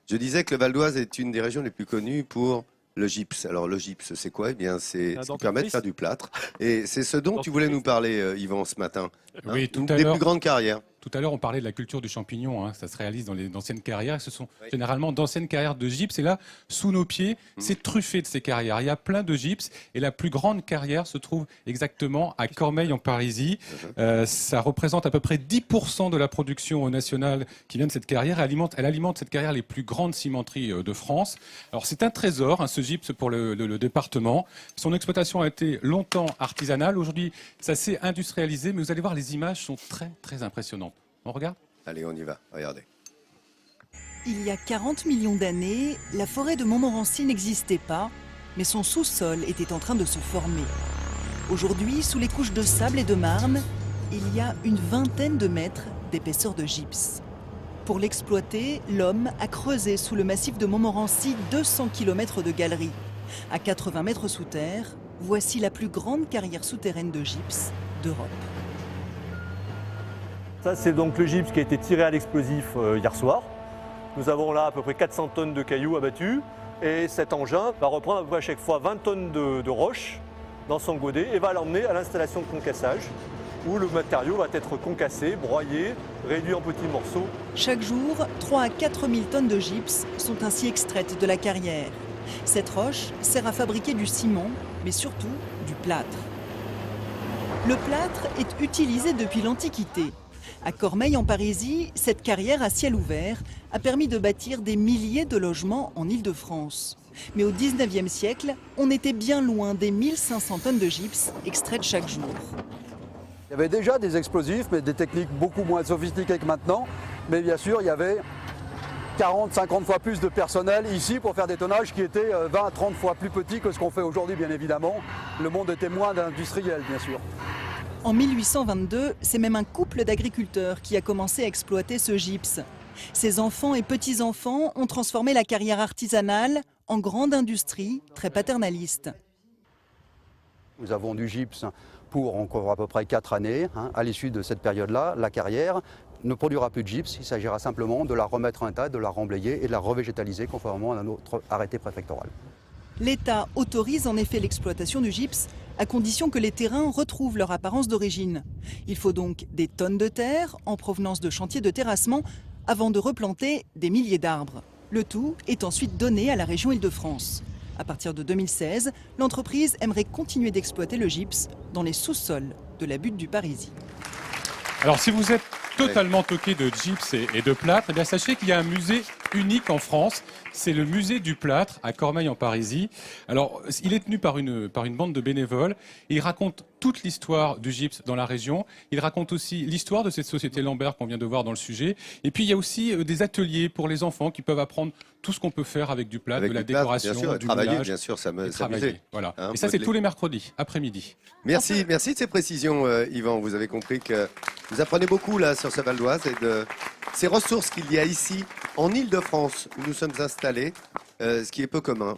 Je disais que le Val d'Oise est une des régions les plus connues pour le gypse. Alors le gypse, c'est quoi? Eh bien, c'est ce qui permet de faire du plâtre. Et c'est ce dont tu voulais nous parler, Yvan, ce matin. Hein, Oui, tout une à des l'heure. plus grandes carrières. Tout à l'heure, on parlait de la culture du champignon. Hein. Ça se réalise dans les anciennes carrières. Ce sont généralement d'anciennes carrières de gypse. Et là, sous nos pieds, c'est truffé de ces carrières. Il y a plein de gypse. Et la plus grande carrière se trouve exactement à Cormeilles, en Parisis. Ça représente à peu près 10% de la production nationale qui vient de cette carrière. Elle alimente cette carrière les plus grandes cimenteries de France. Alors, c'est un trésor, hein, ce gypse, pour le département. Son exploitation a été longtemps artisanale. Aujourd'hui, ça s'est industrialisé. Mais vous allez voir, les images sont très, très impressionnantes. On regarde? Allez, on y va. Regardez. Il y a 40 millions d'années, la forêt de Montmorency n'existait pas, mais son sous-sol était en train de se former. Aujourd'hui, sous les couches de sable et de marne, il y a une vingtaine de mètres d'épaisseur de gypse. Pour l'exploiter, l'homme a creusé sous le massif de Montmorency 200 km de galeries. À 80 mètres sous terre, voici la plus grande carrière souterraine de gypse d'Europe. Ça, c'est donc le gypse qui a été tiré à l'explosif hier soir. Nous avons là à peu près 400 tonnes de cailloux abattus. Et cet engin va reprendre à peu près à chaque fois 20 tonnes de roches dans son godet et va l'emmener à l'installation de concassage où le matériau va être concassé, broyé, réduit en petits morceaux. Chaque jour, 3 à 4 000 tonnes de gypse sont ainsi extraites de la carrière. Cette roche sert à fabriquer du ciment, mais surtout du plâtre. Le plâtre est utilisé depuis l'Antiquité. À Cormeilles, en Parisis, cette carrière à ciel ouvert a permis de bâtir des milliers de logements en Île-de-France. Mais au 19e siècle, on était bien loin des 1500 tonnes de gypse extraites chaque jour. Il y avait déjà des explosifs, mais des techniques beaucoup moins sophistiquées que maintenant. Mais bien sûr, il y avait 40, 50 fois plus de personnel ici pour faire des tonnages qui étaient 20 à 30 fois plus petits que ce qu'on fait aujourd'hui, bien évidemment. Le monde était moins industriel, bien sûr. En 1822, c'est même un couple d'agriculteurs qui a commencé à exploiter ce gypse. Ses enfants et petits-enfants ont transformé la carrière artisanale en grande industrie très paternaliste. Nous avons du gypse pour encore à peu près 4 années. À l'issue de cette période-là, la carrière ne produira plus de gypse. Il s'agira simplement de la remettre en état, de la remblayer et de la revégétaliser conformément à notre arrêté préfectoral. L'État autorise en effet l'exploitation du gypse à condition que les terrains retrouvent leur apparence d'origine. Il faut donc des tonnes de terre en provenance de chantiers de terrassement avant de replanter des milliers d'arbres. Le tout est ensuite donné à la région Île-de-France. À partir de 2016, l'entreprise aimerait continuer d'exploiter le gypse dans les sous-sols de la butte du Parisis. Alors, si vous êtes totalement toqué de gypse et de plâtre, eh bien, sachez qu'il y a un musée unique en France. C'est le musée du plâtre à Cormeilles, en Parisis. Alors, il est tenu par une bande de bénévoles. Il raconte toute l'histoire du gypse dans la région. Il raconte aussi l'histoire de cette société Lambert qu'on vient de voir dans le sujet. Et puis, il y a aussi des ateliers pour les enfants qui peuvent apprendre tout ce qu'on peut faire avec du plâtre, de la décoration, bien sûr, du travailler, moulage. bien sûr, Travailler, voilà. Hein, et ça, c'est modeler. tous les mercredis, après-midi. Merci de ces précisions, Yvan. Vous avez compris que vous apprenez beaucoup là sur ce Val d'Oise et de ces ressources qu'il y a ici en Île-de-France où nous sommes installés, ce qui est peu commun.